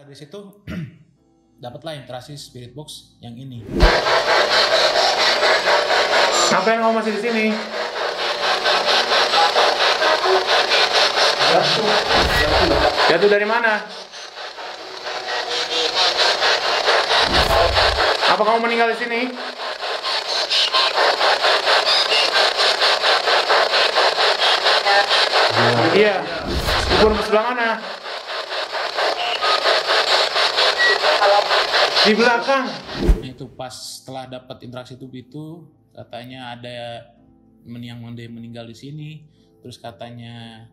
Dari situ dapatlah interaksi spirit box yang ini. Ngapain kamu masih di sini? Jatuh dari mana? Apa kamu meninggal di sini? Iya. Kubur sebelah mana? Di belakang. Nah, itu pas setelah dapat interaksi itu katanya ada yang meninggal di sini, terus katanya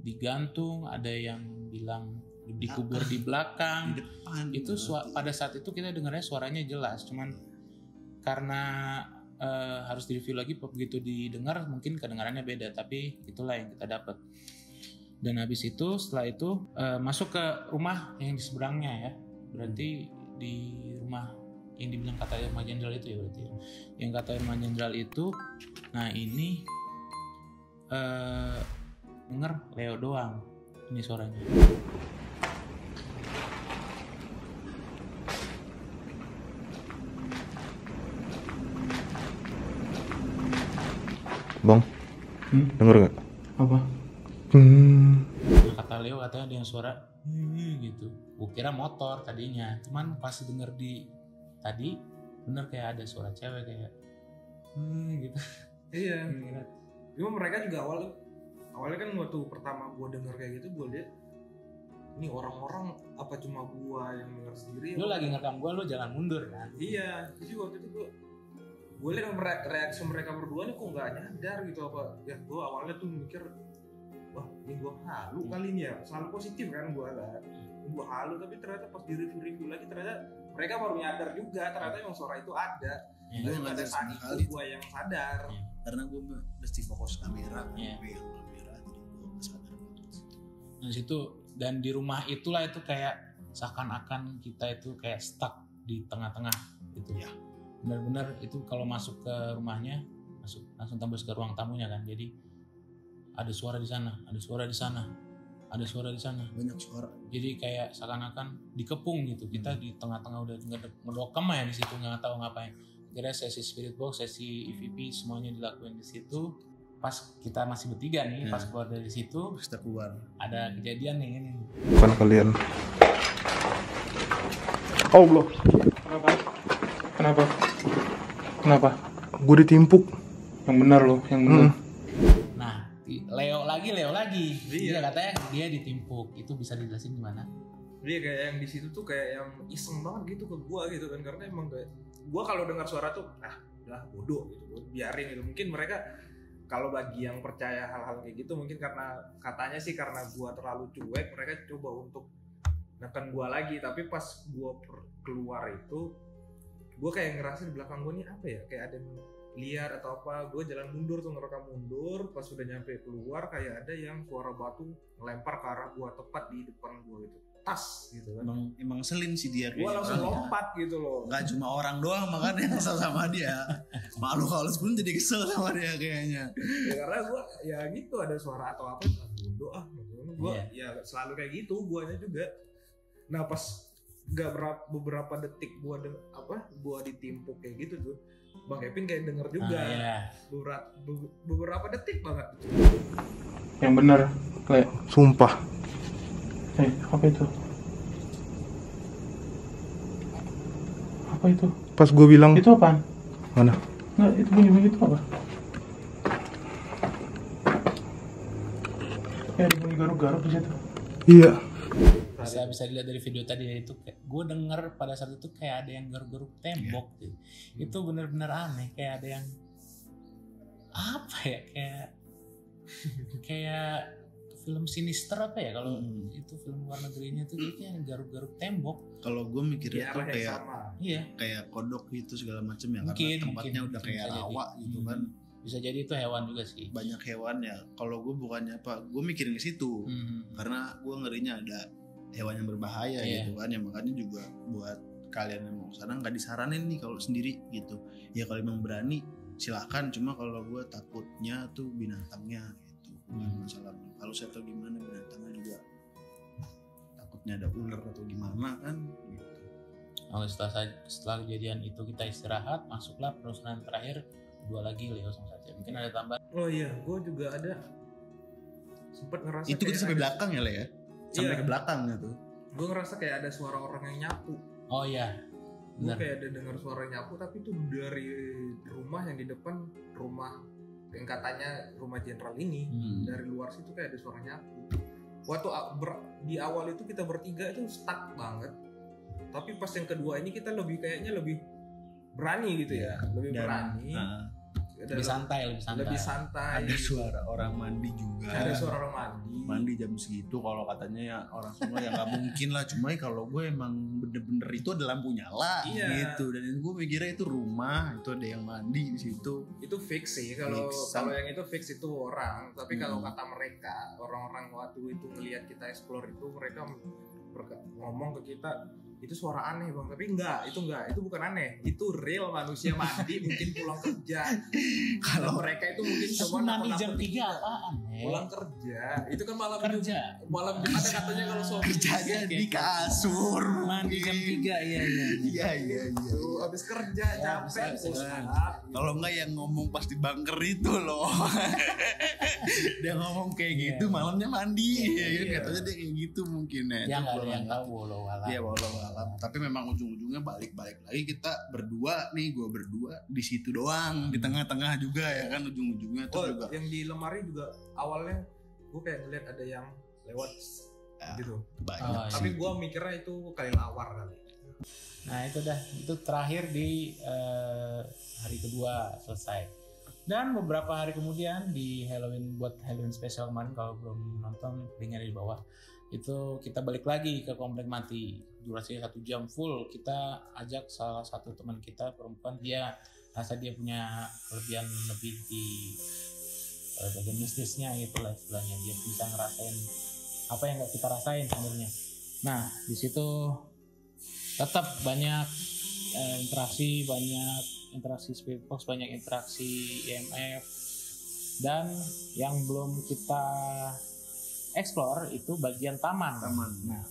digantung, ada yang bilang dikubur di belakang. Di depan. Itu pada saat itu kita dengarnya suaranya jelas, cuman karena harus direview lagi, begitu didengar mungkin kedengarannya beda, tapi itulah yang kita dapat. Dan habis itu setelah itu masuk ke rumah yang di seberangnya ya, berarti di rumah yang dibilang kata Irma Jenderal itu ya, berarti ya. Yang kata Irma Jenderal itu, nah ini denger Leo doang ini suaranya. Bang, denger nggak? Apa? Kata Leo katanya ada yang suara gitu. Gue kira motor tadinya, cuman pas denger di tadi bener kayak ada suara cewek kayak gitu. Iya. Cuma mereka juga awalnya kan waktu pertama gue denger kayak gitu, gue lihat ini orang-orang apa cuma gue yang denger sendiri. Lu lagi ngerekam gue, lu jangan mundur kan? Iya. Jadi waktu itu gue lihat reaksi mereka berdua nih kok nggak nyadar gitu apa ya. Gue awalnya tuh mikir, wah ini gue halu kali ini ya, selalu positif kan gue lah, gue halu, tapi ternyata pas di review lagi ternyata mereka baru nyadar juga ternyata yang suara itu ada. Gue yang pada ada saat sekali itu gue yang sadar. karena gue mesti fokus kamera, Iya. pegang kamera, jadi gue nggak sadar. Nah situ, dan di rumah itulah itu kayak seakan-akan kita itu kayak stuck di tengah-tengah gitu ya. Benar-benar itu kalau masuk ke rumahnya, langsung tembus ke ruang tamunya kan. Jadi ada suara di sana, ada suara di sana, ada suara di sana. Banyak suara. Jadi kayak seakan-akan dikepung gitu. Kita di tengah-tengah udah ngedokem ya di situ, nggak tahu ngapain. Kira sesi spirit box, sesi EVP semuanya dilakuin di situ. Pas kita masih bertiga nih, pas keluar dari situ, Kita keluar. ada kejadian nih ini. Bukan kalian. Allah. Kenapa? Gue ditimpuk. Yang benar loh, yang benar. Nah, Leo lagi. Iya. Dia katanya dia ditimpuk. Itu bisa dijelasin gimana? Dia kayak yang di situ tuh kayak yang iseng banget gitu ke gua gitu kan, karena emang kayak gua kalau dengar suara tuh udah bodoh gitu, gua biarin gitu. Mungkin mereka kalau bagi yang percaya hal-hal kayak gitu mungkin karena katanya sih karena gua terlalu cuek, mereka coba untuk neken gua lagi. Tapi pas gua keluar itu gua kayak ngerasa di belakang gua nih apa ya, kayak ada yang liar atau apa. Gua jalan mundur tuh, ngerekam mundur, pas sudah nyampe keluar kayak ada yang suara batu ngelempar ke arah gua tepat di depan gua gitu. Tas gitu kan. Emang selin sih dia. Gua langsung lompat gitu loh. Gak cuma orang doang makanya yang kesel sama dia. Makhluk halus pun jadi kesel sama dia kayaknya. Ya, karena gua ya gitu ada suara atau apa bodoh gua ya selalu kayak gitu guanya juga. Nah pas beberapa detik gua ditimpuk kayak gitu tuh, Bang Kevin kayak denger juga. Beberapa detik banget. Yang benar, kayak sumpah. Apa itu? Apa itu? Pas gue bilang itu apaan? Mana? Nggak, itu bunyi itu apa? Ya, ada bunyi garuk-garuk di situ. Iya. Bisa dilihat dari video tadi itu, gue denger pada saat itu kayak ada yang garuk-garuk tembok gitu. Itu bener-bener aneh, kayak ada yang apa ya, kayak film sinister apa ya kalau itu film luar negerinya tuh kayak garuk-garuk tembok. Kalau gue mikirnya tuh kayak kayak kodok gitu segala macam ya, mungkin, karena tempatnya udah kayak rawa gitu kan. Bisa jadi itu hewan juga sih. Banyak hewan ya. Kalau gue bukannya apa, gue mikirin ke situ karena gue ngerinya ada hewan yang berbahaya gitu kan. Ya makanya juga buat kalian yang mau kesana nggak disaranin nih kalau sendiri gitu. Ya kalau emang berani silakan. Cuma kalau gue takutnya tuh binatangnya gitu. Bukan masalah halus atau gimana, binatangnya juga takut takutnya ada ular atau gimana kan gitu. Setelah kejadian itu kita istirahat, masuklah penelusuran terakhir, 2 lagi Leo sama Satya. Mungkin ada tambahan? Oh iya, gue juga ada sempet ngerasa Itu kita sampai belakang ya Le ya? Sampai Iya. ke belakangnya tuh. Gue ngerasa kayak ada suara orang yang nyapu. Oh iya, Gue benar. kayak ada dengar suara nyapu, tapi itu dari rumah yang di depan rumah yang katanya rumah jenderal ini. Dari luar situ kayak ada suara nyapu. Waktu di awal itu kita bertiga itu stuck banget. Tapi pas yang kedua ini kita kayaknya lebih berani gitu ya. Lebih berani. Lebih santai. Lebih santai. Ada suara orang mandi juga. Ada suara orang mandi. Mandi jam segitu kalau katanya ya orang semua ya nggak mungkin lah. Cuma kalau gue emang bener-bener itu ada lampu nyala Iya. gitu. Dan gue mikirnya itu rumah, itu ada yang mandi di situ. Itu fix sih kalau Fix. yang itu fix itu orang. Tapi kalau kata mereka orang-orang waktu itu ngelihat kita explore itu, mereka ngomong ke kita itu suara aneh bang, tapi itu bukan aneh, itu real manusia mandi mungkin pulang kerja. Kalau mereka itu mungkin cuma mandi jam 3 kita. apaan? Pulang kerja, itu kan malam Kerja. malam Jumat katanya kalau suami Kerjanya di kasur. Mandi jam 3 iya. Iya. tuh habis kerja capek bisa. pusat. Kalau enggak yang ngomong pas di bunker itu loh. Dia ngomong kayak gitu malamnya mandi ya kan, katanya dia kayak gitu mungkin ya. Ya nggak ada Gua yang nggak- tahu walau alam. Iya walau alam. Tapi memang ujung-ujungnya balik lagi kita berdua nih, gue berdua di situ doang, di tengah-tengah juga ya kan ujung-ujungnya terus Oh, juga. yang di lemari juga awalnya gue kayak ngeliat ada yang lewat Ya, gitu. banyak Oh, iya. Tapi sih. gue mikirnya itu kali lawar kali. Nah itu terakhir di hari kedua selesai. Dan beberapa hari kemudian di Halloween special kemarin, kalau belum nonton linknya di bawah, itu kita balik lagi ke Komplek Mati, durasinya 1 jam full. Kita ajak salah satu teman kita perempuan, dia rasa dia punya kelebihan lebih di bagian mistisnya gitu lah istilahnya, dia bisa ngerasain apa yang nggak kita rasain sebenarnya. Nah di situ tetap banyak interaksi spirit box, banyak interaksi EMF, dan yang belum kita explore itu bagian taman. Nah,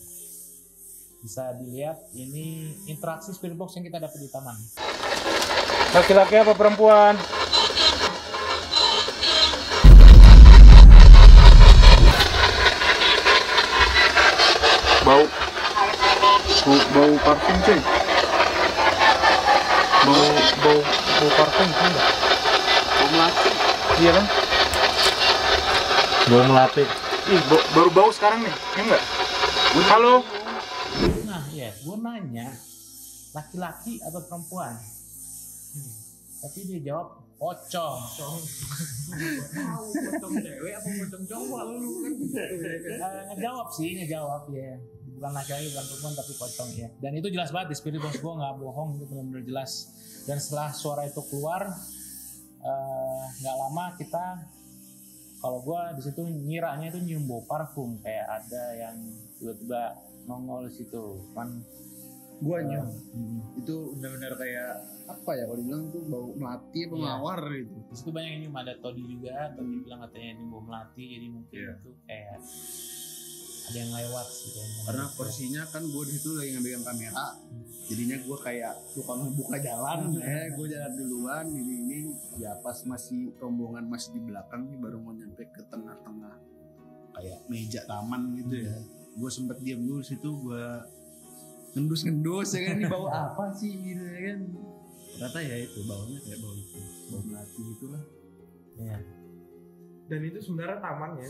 bisa dilihat ini interaksi spirit box yang kita dapat di taman. Laki-laki apa perempuan? Bau parfum cuy. Bau parfum kan enggak? Bau melati. Iya kan? Bau melati. Ih, baru bau sekarang nih. Ya enggak? Halo. Nah, ya, gue nanya laki-laki atau perempuan, tapi dia jawab pocong. Pocong cewek apa pocong cowok lu kan gitu ya kan. ngejawab ya, bukan laki-laki bukan perempuan tapi pocong ya. Dan itu jelas banget di spirit box, gue nggak bohong, itu benar-benar jelas. Dan setelah suara itu keluar, nggak lama kita, kalau gue di situ ngiranya itu nyium bau parfum, kayak ada yang tiba-tiba nongol di situ. Cuman Gua nyium. Itu benar-benar kayak apa ya kalau dibilang tuh bau melati apa Iya. mawar gitu. di situ banyak yang nyium, ada Todi juga. Todi bilang katanya ini bau melati, jadi mungkin itu kayak ada yang lewat sih kayaknya. Karena posisinya kan gue di situ lagi ngambil kamera, jadinya gue kayak tukang membuka jalan, gue jalan duluan, ini ya pas masih rombongan masih di belakang nih baru mau nyampe ke tengah-tengah kayak meja taman gitu ya, gue sempet diam dulu di situ, gue ngendus ya kan, ini bau apa sih gitu ya kan, ternyata ya itu baunya kayak bau melati gitulah. Iya. Dan itu sebenarnya tamannya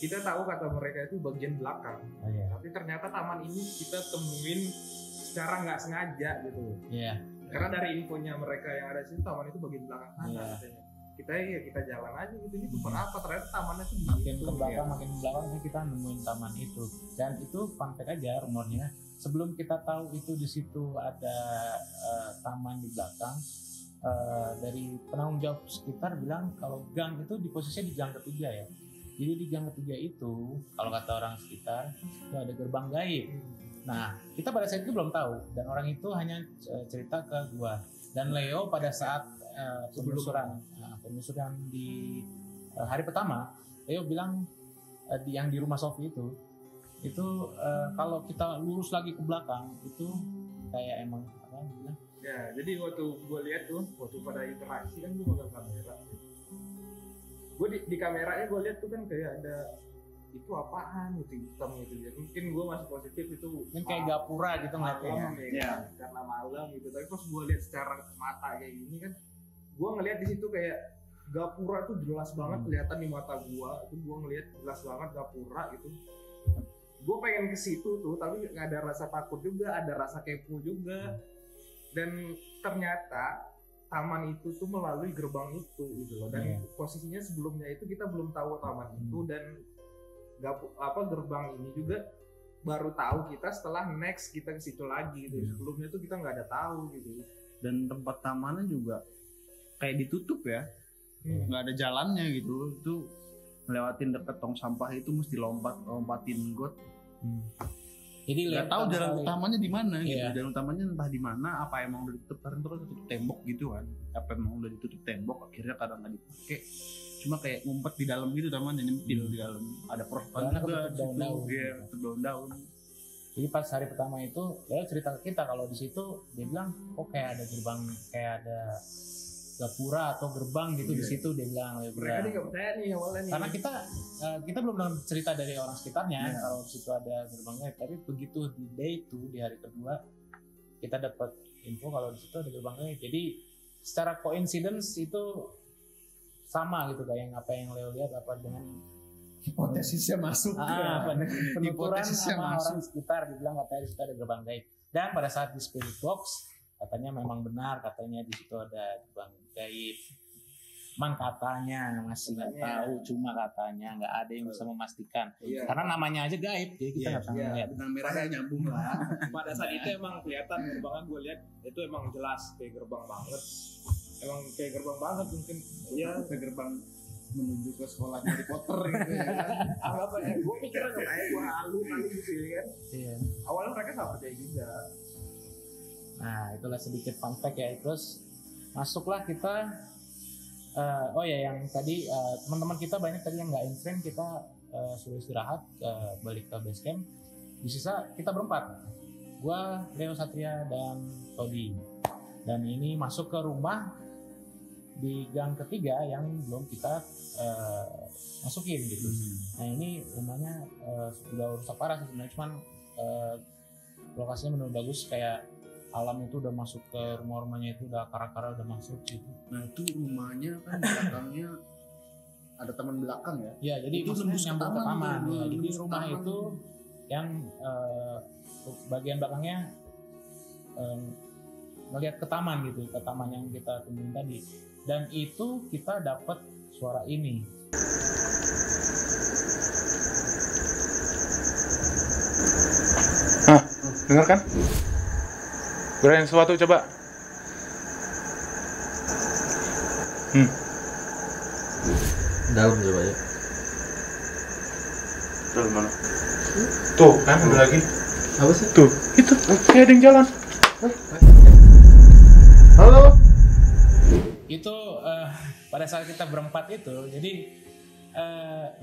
kita tahu kata mereka itu bagian belakang, Oh, iya. tapi ternyata taman ini kita temuin secara nggak sengaja gitu. Iya. Karena dari infonya mereka yang ada di situ, taman itu bagian belakang sana Iya. katanya. Kita jalan aja gitu, ini tempat apa, ternyata tamannya tuh di Makin situ, ke belakang, ya. makin ke belakang kita nemuin taman itu. Dan itu fun fact aja rumornya. Sebelum kita tahu itu di situ ada taman di belakang, dari penanggung jawab sekitar bilang kalau gang itu di posisinya di gang ketiga ya. Jadi di gang ketiga itu, kalau kata orang sekitar, itu ada gerbang gaib. Nah, kita pada saat itu belum tahu, dan orang itu hanya cerita ke gua dan Leo pada saat penelusuran di hari pertama. Leo bilang yang di rumah Sofi itu Itu kalau kita lurus lagi ke belakang itu kayak emang apa bilang? Ya, jadi waktu gue lihat tuh, waktu pada interaksi kan gue pegang kamera. Gue di kameranya gue lihat tuh kan kayak ada itu apaan gitu hitam gitu ya. Mungkin gue masih positif itu Mungkin kayak gapura gitu ngeliatnya. Ya, karena malam gitu. Tapi pas gue lihat secara mata kayak gini kan, gue ngelihat di situ kayak gapura tuh jelas banget kelihatan di mata gue. Itu gue ngelihat jelas banget gapura gitu. Gue pengen ke situ tuh, tapi nggak ada rasa takut juga, ada rasa kepo juga. Dan ternyata taman itu tuh melalui gerbang itu gitu loh. Dan posisinya sebelumnya itu kita belum tahu taman itu, dan gerbang ini juga baru tahu kita setelah next kita ke situ lagi gitu. Sebelumnya tuh kita nggak ada tahu gitu. Dan tempat tamannya juga kayak ditutup ya, nggak ada jalannya gitu. Itu ngelewatin deket tong sampah itu mesti lompatin got. Jadi nggak tahu jalan utamanya di mana gitu. Jalan utamanya entah di mana, apa emang udah ditutup, karena itu kan tutup tembok gitu kan. Apa emang udah ditutup tembok akhirnya kadang nggak dipakai. Cuma kayak ngumpet di dalam gitu tamannya, nyempil di dalam. Ada perosotan juga daun-daun. Jadi pas hari pertama itu dia cerita ke kita kalau di situ dia bilang kok kayak ada gerbang, kayak ada gapura atau gerbang gitu di situ, dia bilang. Mereka nggak percaya nih awalnya nih. Karena kita belum dengar cerita dari orang sekitarnya kalau di situ ada gerbangnya, tapi begitu di day itu di hari kedua kita dapat info kalau di situ ada gerbangnya. Jadi secara coincidence itu sama gitu kayak apa yang Leo lihat, apa dengan hipotesisnya masuk. Penuturan sama orang sekitar dibilang katanya di situ ada gerbang gaib. Dan pada saat di Spirit Box katanya memang benar, katanya di situ ada gerbang gaib. Man katanya masih nggak tahu, cuma katanya nggak ada yang bisa memastikan. Karena namanya aja gaib, jadi kita nggak tahu lihat. Benang merahnya nyambung lah. Pada saat itu emang kelihatan gerbangnya, gue lihat itu emang jelas kayak gerbang banget. Emang kayak gerbang banget mungkin. Iya, kayak gerbang menuju ke sekolah Harry Potter gitu ya. Apa ya? Gue pikirnya kayak gue halu gitu ya kan. Iya. Awalnya mereka nggak percaya juga. Nah, itulah sedikit fun fact ya. Terus masuklah kita. Yang tadi teman-teman kita banyak tadi yang nggak in-frame, kita sudah istirahat, balik ke base camp. Di sisa kita berempat, gua, Leo Satria, dan Todi. Dan ini masuk ke rumah di gang ketiga yang belum kita masukin gitu. Nah ini rumahnya sudah rusak parah sebenarnya, cuman lokasinya menurut bagus, kayak alam itu udah masuk ke rumah-rumahnya, itu udah akar-akar udah masuk gitu. Nah itu rumahnya kan belakangnya ada taman belakang ya? Iya, jadi itu nyambung ke taman. Ya, jadi rumah taman itu yang bagian belakangnya ngelihat ke taman gitu, ke taman yang kita tungguin tadi. Dan itu kita dapat suara ini. Dengar kan? Gerain sesuatu coba. Dalam coba ya. Dalam mana? Tuh kan ada lagi. Apa sih? Tuh, itu kayak ada yang jalan. Halo. Itu pada saat kita berempat itu, jadi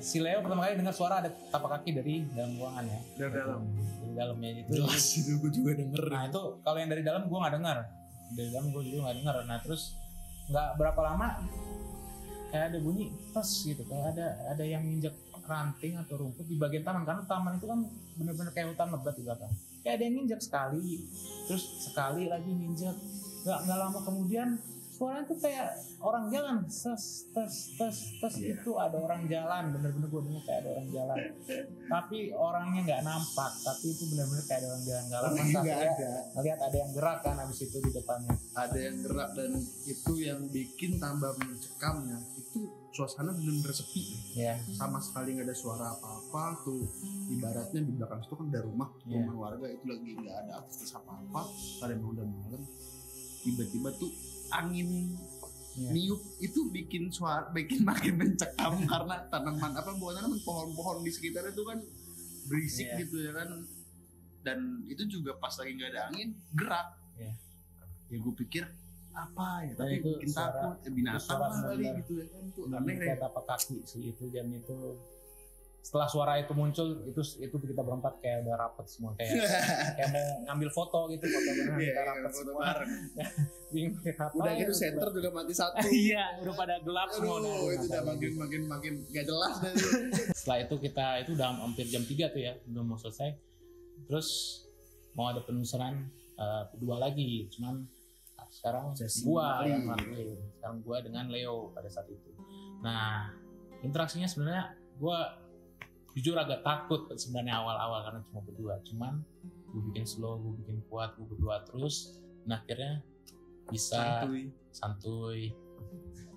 si Leo pertama kali dengar suara ada tapak kaki dari dalam ruangan ya. Dari dalamnya itu. Jelas itu gue juga denger. Nah itu kalau yang dari dalam gue nggak dengar. Dari dalam gue juga nggak dengar. Nah terus nggak berapa lama kayak ada bunyi tes gitu, kayak ada yang nginjek ranting atau rumput di bagian taman, karena taman itu kan bener-bener kayak hutan lebat di belakang. Kayak ada yang nginjek sekali, terus sekali lagi nginjek. Nggak lama kemudian suaranya tuh kayak orang jalan, tes itu ada orang jalan, bener-bener gue dengar kayak ada orang jalan. Tapi orangnya nggak nampak, tapi itu bener-bener kayak ada orang jalan-jalan. Masa kayak ngeliat ada yang gerak kan habis itu di depannya. Ada yang gerak, dan itu yang bikin tambah mencekamnya. Itu suasana bener-bener sepi. Yeah. Sama sekali nggak ada suara apa-apa tuh. Ibaratnya di belakang situ kan ada rumah warga, itu lagi nggak ada aktivitas apa-apa. Karena emang udah malam. Tiba-tiba tuh angin niup itu bikin makin mencekam karena tanaman pohon-pohon di sekitar itu kan berisik gitu ya kan, dan itu juga pas lagi nggak ada angin gerak. Ya gue pikir apa ya, tapi itu bikin takut binatang kali gitu ya kan, tuh aneh kayak tapak kaki sih itu, dan itu setelah suara itu muncul itu kita berempat kayak udah rapet semua kayak mau ngambil foto gitu, foto bareng kita rapet foto semua. bareng. Bingung apa Udah ya, gitu center juga mati satu. iya udah pada gelap semua. Aduh, itu udah makin gak jelas dan Setelah itu itu udah hampir jam 3 tuh ya, udah mau selesai. Terus mau ada penelusuran kedua lagi, cuman sekarang gua yang ngelakuin. Sekarang gua dengan Leo pada saat itu. Nah, interaksinya sebenarnya gua jujur agak takut sebenarnya awal-awal karena cuma berdua. Cuman gue bikin slow, gue bikin kuat, gue berdua terus. Nah akhirnya bisa santuy.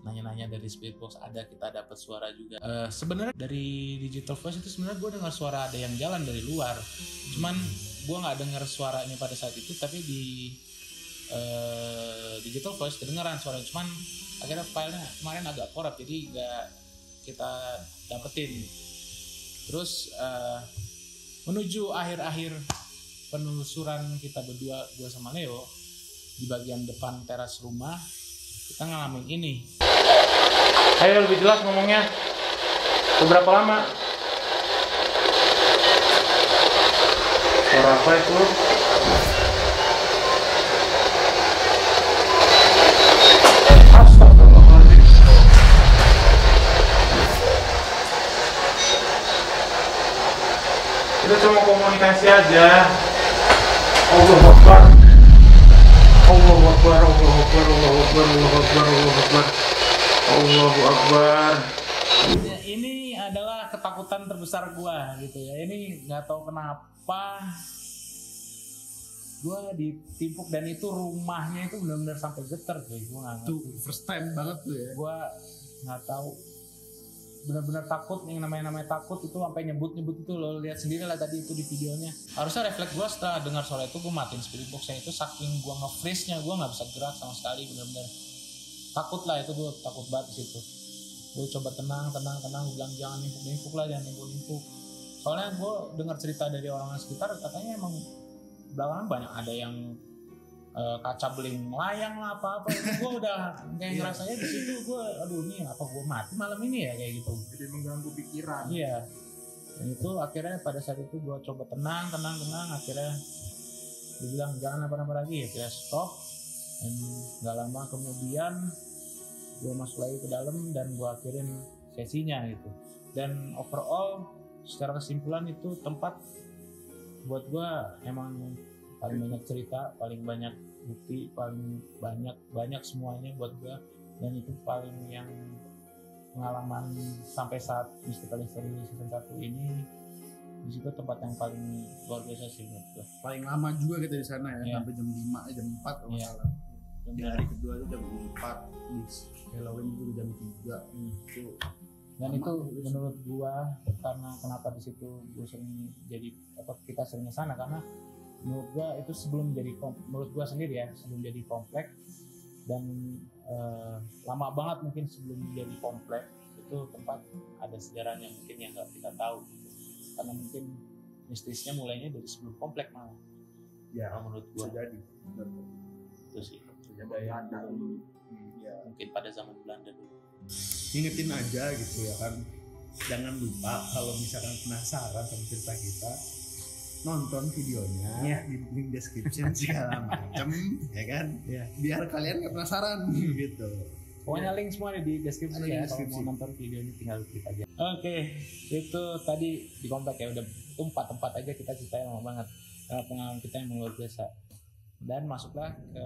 Nanya-nanya dari Speedbox ada, kita dapat suara juga. Sebenarnya dari Digital Voice itu sebenarnya gue dengar suara ada yang jalan dari luar. Cuman gue nggak dengar suaranya pada saat itu, tapi di Digital Voice kedengeran suaranya. Cuman akhirnya filenya kemarin agak korup, jadi nggak kita dapetin. Terus menuju akhir-akhir penelusuran kita berdua, gue sama Leo, di bagian depan teras rumah kita ngalamin ini. Ayo lebih jelas ngomongnya. Berapa lama? Suara apa itu? Astagfirullahaladzim. Itu cuma komunikasi aja. Allahu Akbar. Allahu Akbar, Allahu Akbar, Allahu Akbar, Allahu Akbar, Allahu Akbar. Allahu Akbar. Ini adalah ketakutan terbesar gua gitu ya. Ini nggak tahu kenapa gua ditimpuk, dan itu rumahnya itu benar-benar sampai getar tuh. Gua nggak ngerti. tuh first time banget tuh ya. Gua nggak tahu, benar-benar takut. Yang namanya takut itu sampai nyebut itu lo lihat sendiri lah tadi itu di videonya. Harusnya refleks gue setelah dengar suara itu gue matiin Speedbox-nya itu, saking gue nge-freeze-nya gue nggak bisa gerak sama sekali, benar-benar takut lah itu, gue takut banget di situ. Gue coba tenang, gue bilang jangan nimpuk lah, jangan nimpuk. Soalnya gue dengar cerita dari orang sekitar, katanya emang belakangan banyak ada yang kaca beling melayang lah apa gue udah kayak ngerasanya di situ gue aduh ini apa gue mati malam ini ya kayak gitu, jadi mengganggu pikiran. iya. Dan itu akhirnya pada saat itu gue coba tenang akhirnya gue bilang jangan apa-apa lagi ya, stop. Dan nggak lama kemudian gue masuk lagi ke dalam dan gue akhirin sesinya gitu. Dan overall secara kesimpulan itu tempat buat gue emang paling banyak cerita, paling banyak bukti, paling banyak semuanya buat gue. Dan itu paling yang pengalaman sampai saat Mystical History season 1 ini, di situ tempat yang paling luar biasa sih buat gue. Paling lama juga kita di sana ya, Iya. sampai jam 5, jam 4 kalau nggak salah. Di hari kedua itu jam 4, di Halloween itu jam 3. Itu Dan itu menurut gue, karena kenapa di situ gue sering jadi kita sering ke sana, karena menurut gue itu sebelum jadi menurut gue sendiri ya, sebelum jadi komplek dan lama banget mungkin sebelum jadi komplek itu tempat ada sejarahnya mungkin yang nggak kita tahu gitu. Karena mungkin mistisnya mulainya dari sebelum komplek malah ya, menurut gue jadi itu sih ada yang dulu ya, mungkin pada zaman Belanda dulu. ingetin aja gitu ya kan, jangan lupa kalau misalkan penasaran sama cerita kita, nonton videonya di link description segala macam ya kan, biar kalian gak penasaran gitu. Pokoknya link semua ada di deskripsi ya, kalau mau nonton videonya tinggal klik aja. Oke, itu tadi di komplek ya, udah itu 4 tempat aja kita ceritain lama banget, karena pengalaman kita yang luar biasa. Dan masuklah ke